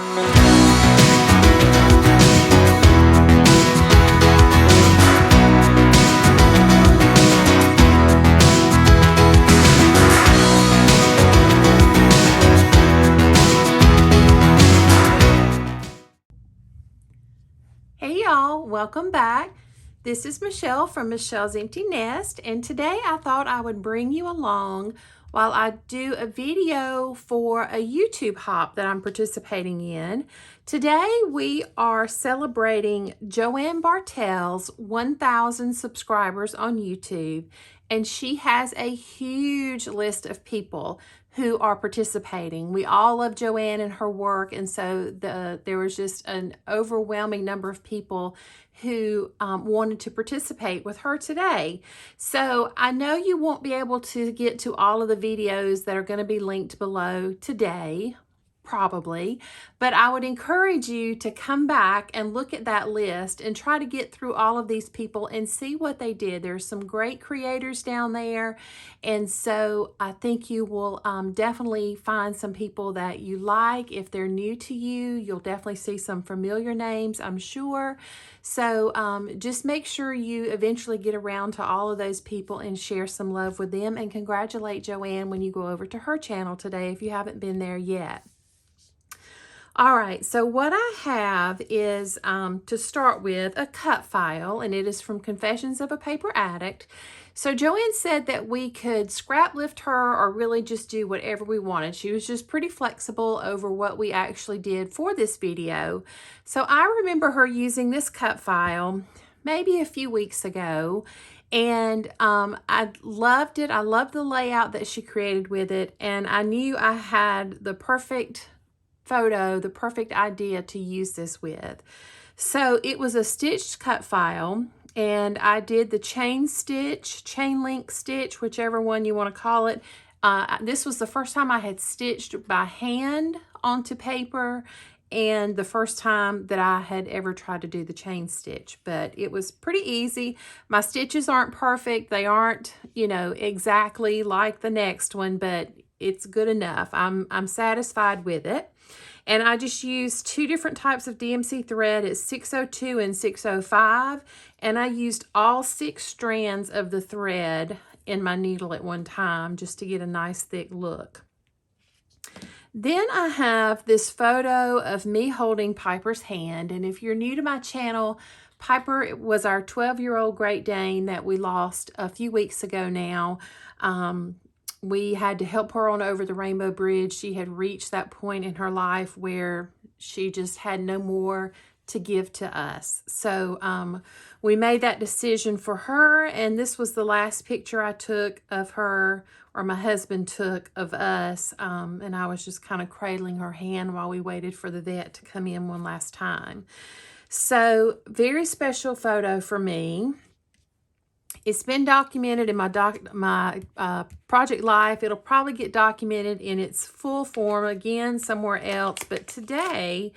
Hey y'all, welcome back. This is Michelle from Michelle's Empty Nest, and today I thought I would bring you along while I do a video for a YouTube hop that I'm participating in. Today we are celebrating Joanne Bartell's 1,000 subscribers on YouTube, and she has a huge list of people who are participating. We all love Joanne and her work, and so there was just an overwhelming number of people who wanted to participate with her today. So I know you won't be able to get to all of the videos that are going to be linked below today, probably, but I would encourage you to come back and look at that list and try to get through all of these people and see what they did. There's some great creators down there, and so I think you will definitely find some people that you like. If they're new to you, you'll definitely see some familiar names, I'm sure. So just make sure you eventually get around to all of those people and share some love with them, and congratulate Joanne when you go over to her channel today if you haven't been there yet. All right, so what I have is, to start with, a cut file, and it is from Confessions of a Paper Addict. So Joanne said that we could scrap lift her or really just do whatever we wanted. She was just pretty flexible over what we actually did for this video. So I remember her using this cut file maybe a few weeks ago, and I loved it. I loved the layout that she created with it, and I knew I had the perfect photo, the perfect idea to use this with. So it was a stitched cut file, and I did the chain link stitch, whichever one you want to call it. This was the first time I had stitched by hand onto paper, and the first time that I had ever tried to do the chain stitch, but it was pretty easy. My stitches aren't perfect. They aren't, you know, exactly like the next one, but it's good enough. I'm satisfied with it. And I just used two different types of DMC thread. It's 602 and 605. And I used all 6 strands of the thread in my needle at one time just to get a nice thick look. Then I have this photo of me holding Piper's hand. And if you're new to my channel, Piper was our 12-year-old Great Dane that we lost a few weeks ago now. We had to help her on over the Rainbow Bridge. She had reached that point in her life where she just had no more to give to us. So we made that decision for her, and this was the last picture I took of her, or my husband took of us, and I was just kind of cradling her hand while we waited for the vet to come in one last time. So very special photo for me. It's been documented in my project life. It'll probably get documented in its full form again somewhere else. But today,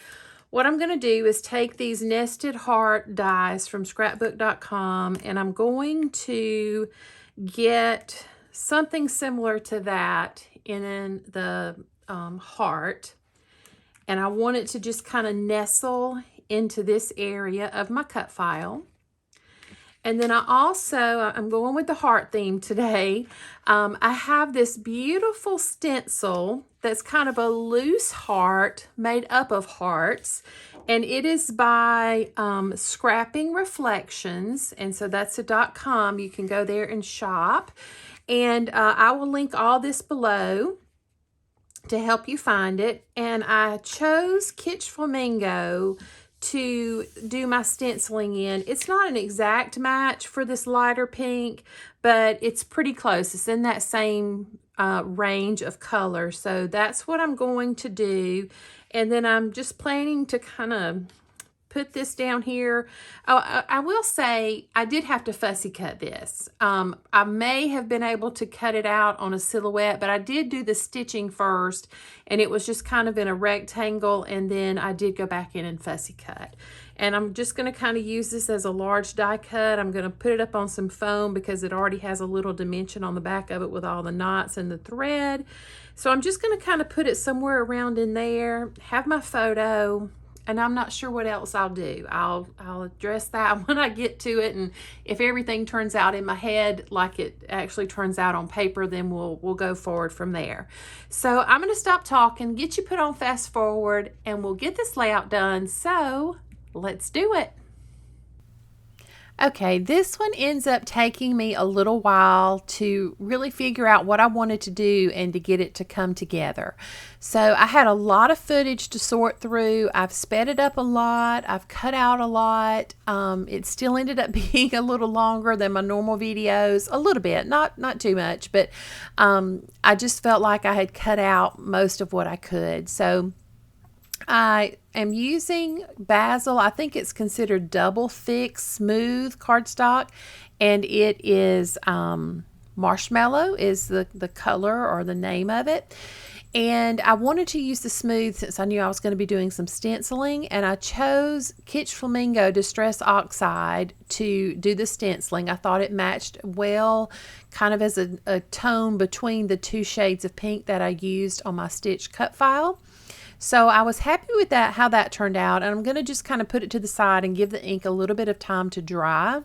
what I'm going to do is take these nested heart dies from scrapbook.com, and I'm going to get something similar to that in the heart. And I want it to just kind of nestle into this area of my cut file. And then I'm going with the heart theme today. I have this beautiful stencil that's kind of a loose heart made up of hearts. And it is by Scrapping Reflections. And so that's a .com. You can go there and shop. And I will link all this below to help you find it. And I chose Kitsch Flamingo to do my stenciling in. It's not an exact match for this lighter pink, but it's pretty close. It's in that same range of color. So that's what I'm going to do. And then I'm just planning to kind of put this down here. Oh, I will say I did have to fussy cut this. I may have been able to cut it out on a silhouette, but I did do the stitching first, and it was just kind of in a rectangle, and then I did go back in and fussy cut. And I'm just going to kind of use this as a large die cut. I'm going to put it up on some foam because it already has a little dimension on the back of it with all the knots and the thread. So I'm just going to kind of put it somewhere around in there, have my photo, and I'm not sure what else I'll do. I'll address that when I get to it, and if everything turns out in my head like it actually turns out on paper, then we'll go forward from there. So I'm going to stop talking, get you put on fast forward, and we'll get this layout done. So let's do it. Okay, this one ends up taking me a little while to really figure out what I wanted to do and to get it to come together. So I had a lot of footage to sort through. I've sped it up a lot. I've cut out a lot. It still ended up being a little longer than my normal videos, a little bit, not too much, but I just felt like I had cut out most of what I could. So I am using Basil. I think it's considered double thick smooth cardstock, and it is marshmallow is the color or the name of it. And I wanted to use the smooth since I knew I was going to be doing some stenciling, and I chose Kitsch Flamingo Distress Oxide to do the stenciling. I thought it matched well, kind of as a tone between the two shades of pink that I used on my stitch cut file. So I was happy with that, how that turned out, and I'm going to just kind of put it to the side and give the ink a little bit of time to dry,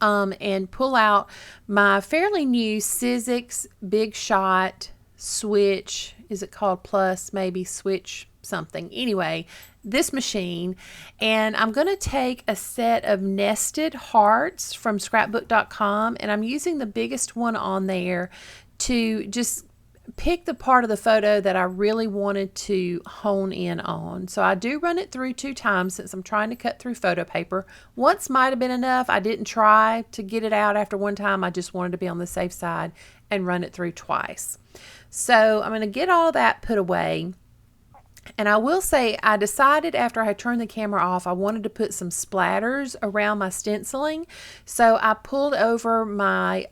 and pull out my fairly new Sizzix Big Shot Switch. Is it called Plus? Maybe Switch something. Anyway, this machine, and I'm going to take a set of nested hearts from scrapbook.com, and I'm using the biggest one on there to just pick the part of the photo that I really wanted to hone in on. So I do run it through 2 times since I'm trying to cut through photo paper. Once might have been enough. I didn't try to get it out after one time. I just wanted to be on the safe side and run it through twice. So I'm going to get all that put away. And I will say I decided after I turned the camera off I wanted to put some splatters around my stenciling. So I pulled over my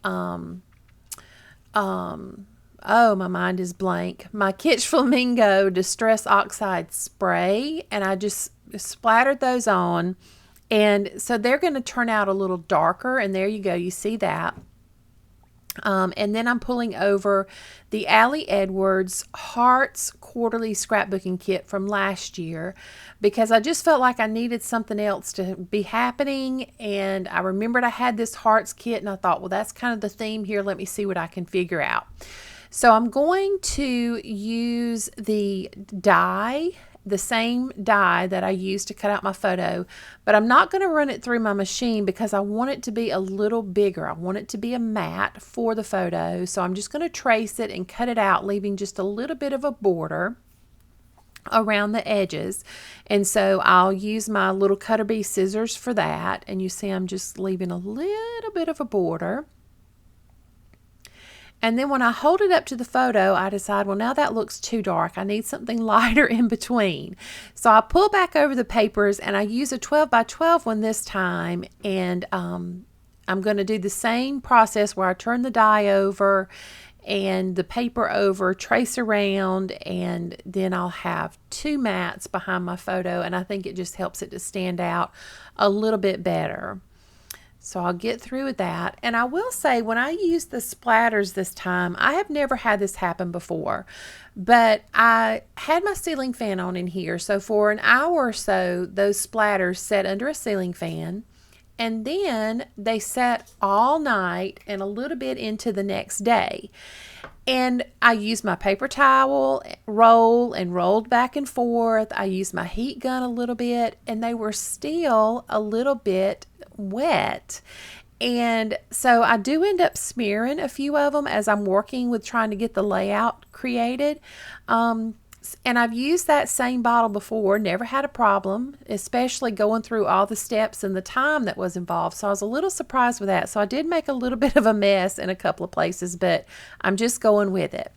oh, my mind is blank. My Kitsch Flamingo Distress Oxide spray, and I just splattered those on. And so they're going to turn out a little darker, and there you go. You see that. And then I'm pulling over the Allie Edwards Hearts Quarterly Scrapbooking Kit from last year because I just felt like I needed something else to be happening, and I remembered I had this Hearts kit, and I thought, well, that's kind of the theme here. Let me see what I can figure out. So I'm going to use the die, the same die that I used to cut out my photo, but I'm not going to run it through my machine because I want it to be a little bigger. I want it to be a matte for the photo. So I'm just going to trace it and cut it out, leaving just a little bit of a border around the edges. And so I'll use my little cutter bee scissors for that. And you see I'm just leaving a little bit of a border. And then when I hold it up to the photo, I decide, well, now that looks too dark. I need something lighter in between. So I pull back over the papers, and I use a 12 by 12 one this time. And I'm going to do the same process where I turn the die over and the paper over, trace around, and then I'll have 2 mattes behind my photo. And I think it just helps it to stand out a little bit better. So I'll get through with that. And I will say, when I use the splatters this time, I have never had this happen before, but I had my ceiling fan on in here. So for an hour or so, those splatters sat under a ceiling fan, and then they sat all night and a little bit into the next day. And I used my paper towel roll and rolled back and forth. I used my heat gun a little bit, and they were still a little bit wet. And so I do end up smearing a few of them as I'm working with trying to get the layout created. And I've used that same bottle before, never had a problem, especially going through all the steps and the time that was involved. So I was a little surprised with that. So I did make a little bit of a mess in a couple of places, but I'm just going with it.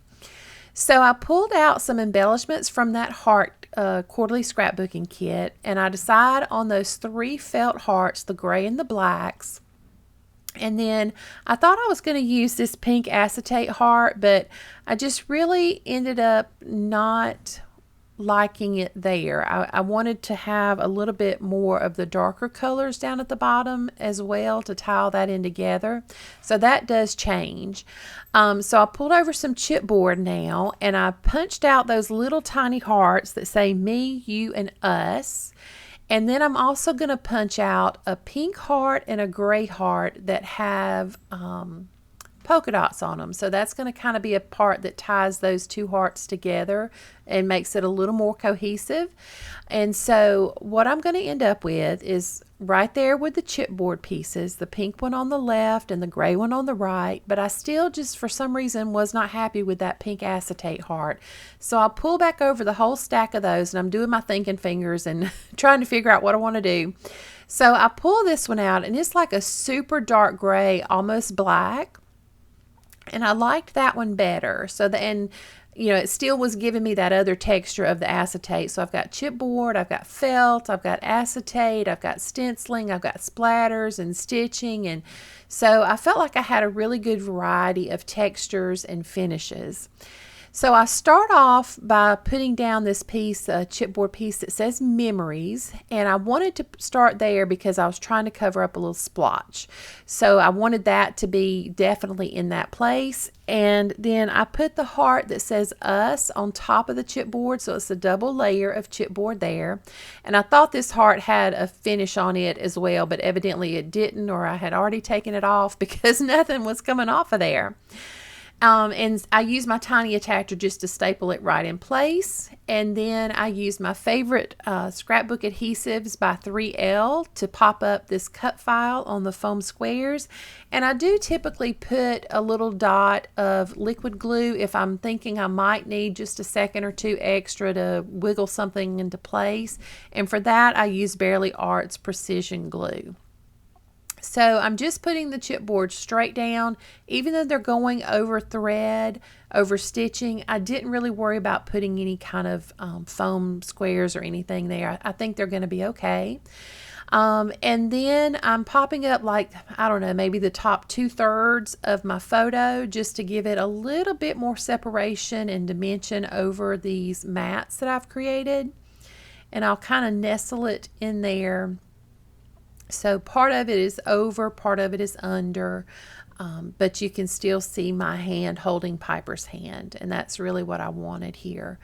So I pulled out some embellishments from that heart a quarterly scrapbooking kit, and I decide on those 3 felt hearts, the gray and the blacks. And then I thought I was going to use this pink acetate heart, but I just really ended up not liking it there. I wanted to have a little bit more of the darker colors down at the bottom as well to tie all that in together. So that does change. So I pulled over some chipboard now, and I punched out those little tiny hearts that say me, you, and us. And then I'm also going to punch out a pink heart and a gray heart that have polka dots on them. So that's going to kind of be a part that ties those 2 hearts together and makes it a little more cohesive. And so what I'm going to end up with is right there with the chipboard pieces, the pink one on the left and the gray one on the right, but I still just for some reason was not happy with that pink acetate heart. So I'll pull back over the whole stack of those, and I'm doing my thinking fingers and trying to figure out what I want to do. So I pull this one out, and it's like a super dark gray, almost black. And I liked that one better. So it still was giving me that other texture of the acetate. So I've got chipboard, I've got felt, I've got acetate, I've got stenciling, I've got splatters and stitching. And so I felt like I had a really good variety of textures and finishes. So I start off by putting down this piece, a chipboard piece that says memories, and I wanted to start there because I was trying to cover up a little splotch. So I wanted that to be definitely in that place. And then I put the heart that says us on top of the chipboard, so it's a double layer of chipboard there. And I thought this heart had a finish on it as well, but evidently it didn't, or I had already taken it off because nothing was coming off of there. And I use my tiny attachment just to staple it right in place. And then I use my favorite scrapbook adhesives by 3L to pop up this cut file on the foam squares. And I do typically put a little dot of liquid glue if I'm thinking I might need just a second or 2 extra to wiggle something into place. And for that, I use Barely Art's Precision Glue. So I'm just putting the chipboard straight down. Even though they're going over thread, over stitching, I didn't really worry about putting any kind of foam squares or anything there. I think they're going to be okay. And then I'm popping up I don't know, maybe the top 2/3 of my photo just to give it a little bit more separation and dimension over these mats that I've created. And I'll kind of nestle it in there. So part of it is over, part of it is under, but you can still see my hand holding Piper's hand, and that's really what I wanted here.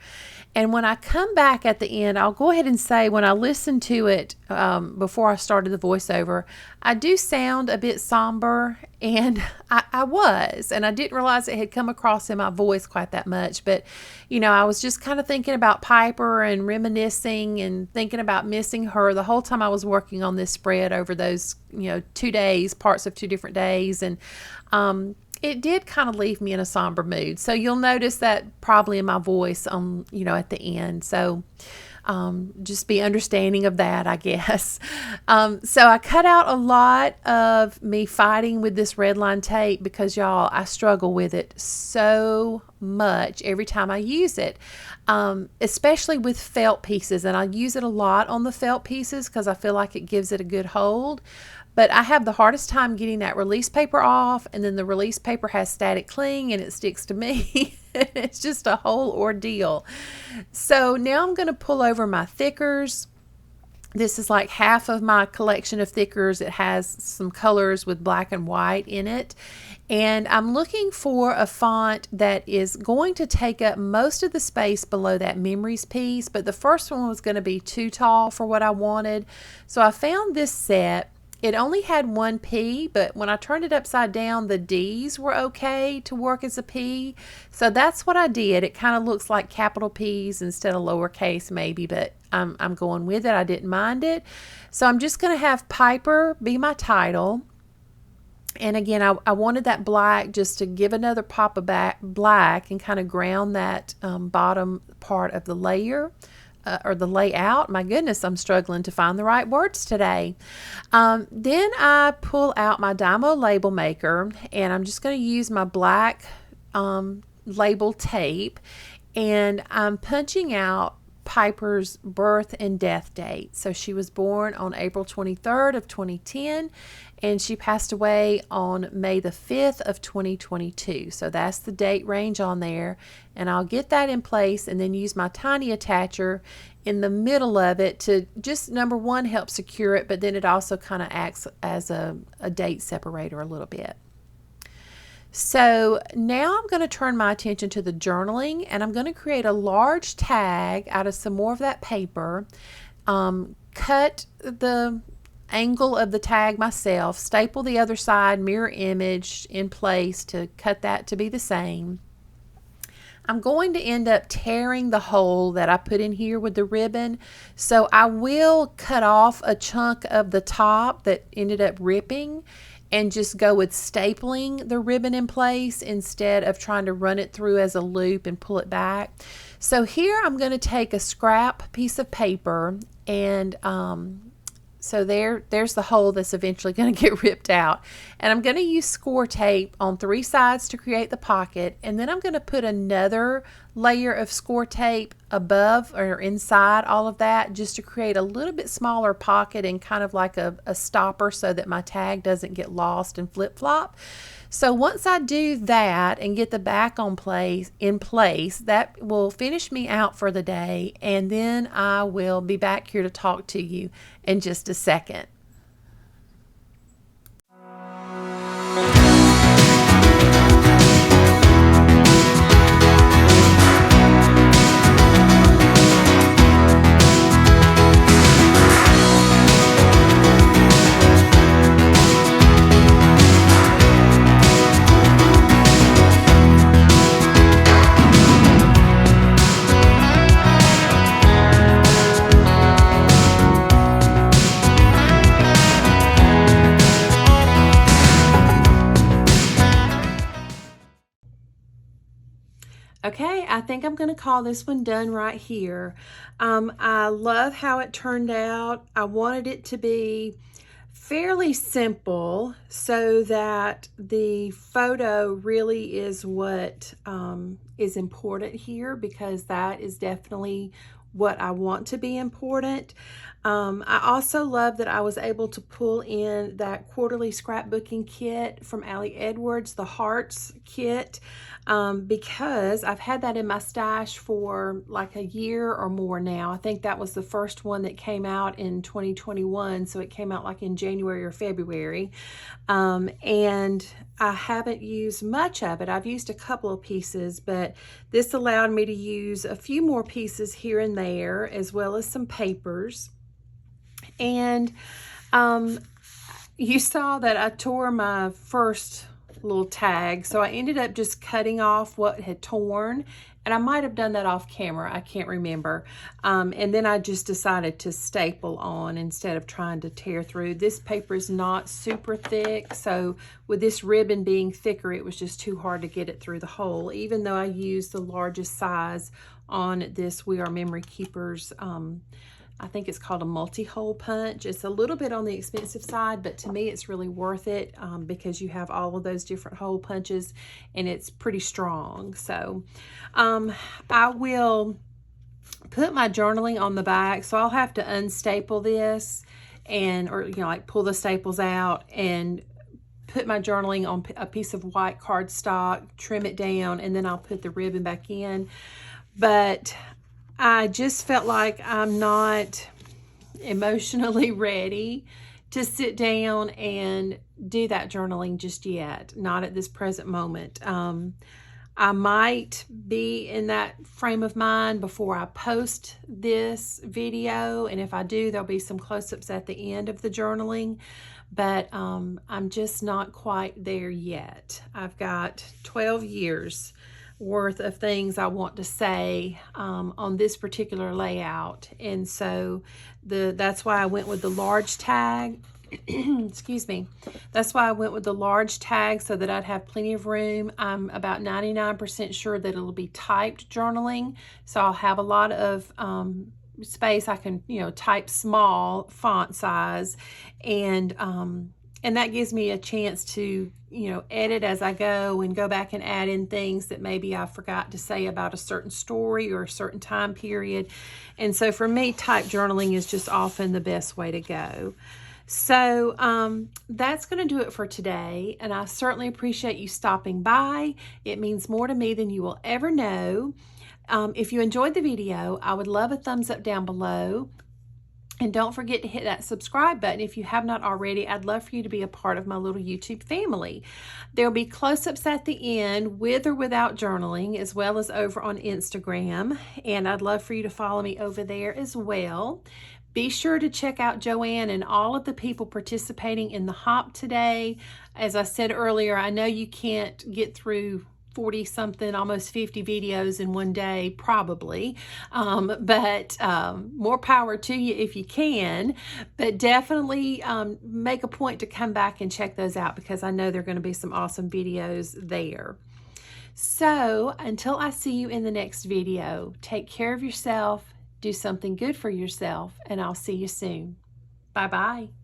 And when I come back at the end, I'll go ahead and say when I listened to it before I started the voiceover, I do sound a bit somber, and I was, and I didn't realize it had come across in my voice quite that much, but I was just kind of thinking about Piper and reminiscing and thinking about missing her the whole time I was working on this spread over those 2 days, parts of 2 different days, and it did kind of leave me in a somber mood. So you'll notice that probably in my voice at the end. So just be understanding of that, I guess. So I cut out a lot of me fighting with this red line tape because y'all, I struggle with it so much every time I use it, especially with felt pieces. And I use it a lot on the felt pieces because I feel like it gives it a good hold. But I have the hardest time getting that release paper off, and then the release paper has static cling and it sticks to me. It's just a whole ordeal. So now I'm going to pull over my thickers. This is like half of my collection of thickers. It has some colors with black and white in it. And I'm looking for a font that is going to take up most of the space below that memories piece, but the first one was going to be too tall for what I wanted. So I found this set. It only had 1 P, but when I turned it upside down, the D's were okay to work as a P. So that's what I did. It kind of looks like capital P's instead of lowercase maybe, but I'm going with it. I didn't mind it. So I'm just going to have Piper be my title. And again, I wanted that black just to give another pop of black and kind of ground that bottom part of the layer. Or the layout. My goodness, I'm struggling to find the right words today. Then I pull out my Dymo label maker, and I'm just going to use my black label tape, and I'm punching out Piper's birth and death date. So she was born on April 23rd of 2010, and she passed away on May the 5th of 2022. So that's the date range on there. And I'll get that in place and then use my tiny attacher in the middle of it to just, number one, help secure it, but then it also kind of acts as a date separator a little bit. So now I'm going to turn my attention to the journaling, and I'm going to create a large tag out of some more of that paper, cut the angle of the tag myself, staple the other side, mirror image in place to cut that to be the same. I'm going to end up tearing the hole that I put in here with the ribbon, so I will cut off a chunk of the top that ended up ripping and just go with stapling the ribbon in place instead of trying to run it through as a loop and pull it back. So here I'm going to take a scrap piece of paper, and so there's the hole that's eventually going to get ripped out. And I'm going to use score tape on 3 sides to create the pocket, and then I'm going to put another layer of score tape above or inside all of that just to create a little bit smaller pocket and kind of like a stopper so that my tag doesn't get lost and flip-flop. So once I do that and get the back in place, that will finish me out for the day, and then I will be back here to talk to you in just a second. Okay, I think I'm going to call this one done right here. I love how it turned out. I wanted it to be fairly simple so that the photo really is what is important here, because that is definitely what I want to be important. I also love that I was able to pull in that quarterly scrapbooking kit from Allie Edwards, the Hearts kit, because I've had that in my stash for like a year or more now. I think that was the first one that came out in 2021, so it came out like in January or February, and I haven't used much of it. I've used a couple of pieces, but this allowed me to use a few more pieces here and there, as well as some papers. And you saw that I tore my first little tag, so I ended up just cutting off what had torn, and I might have done that off camera, I can't remember, and then I just decided to staple on instead of trying to tear through. This paper is not super thick, so with this ribbon being thicker, it was just too hard to get it through the hole, even though I used the largest size on this We Are Memory Keepers. I think it's called a multi-hole punch. It's a little bit on the expensive side, but to me it's really worth it because you have all of those different hole punches and it's pretty strong. So I will put my journaling on the back, so I'll have to unstaple this or like pull the staples out and put my journaling on a piece of white cardstock, trim it down, and then I'll put the ribbon back in. But I just felt like I'm not emotionally ready to sit down and do that journaling just yet, not at this present moment. I might be in that frame of mind before I post this video, and if I do, there'll be some close-ups at the end of the journaling, but I'm just not quite there yet. I've got 12 years worth of things I want to say on this particular layout, and so that's why I went with the large tag. Excuse me. That's why I went with the large tag, so that I'd have plenty of room. I'm about 99% sure that it'll be typed journaling, so I'll have a lot of space. I can type small font size, and And that gives me a chance to, edit as I go and go back and add in things that maybe I forgot to say about a certain story or a certain time period. And so for me, type journaling is just often the best way to go. So that's going to do it for today. And I certainly appreciate you stopping by. It means more to me than you will ever know. If you enjoyed the video, I would love a thumbs up down below. And don't forget to hit that subscribe button if you have not already. I'd love for you to be a part of my little YouTube family. There'll be close-ups at the end with or without journaling, as well as over on Instagram. And I'd love for you to follow me over there as well. Be sure to check out Joanne and all of the people participating in the hop today. As I said earlier, I know you can't get through 40 something, almost 50 videos in one day, probably. But more power to you if you can. But definitely make a point to come back and check those out, because I know there are going to be some awesome videos there. So until I see you in the next video, take care of yourself, do something good for yourself, and I'll see you soon. Bye-bye.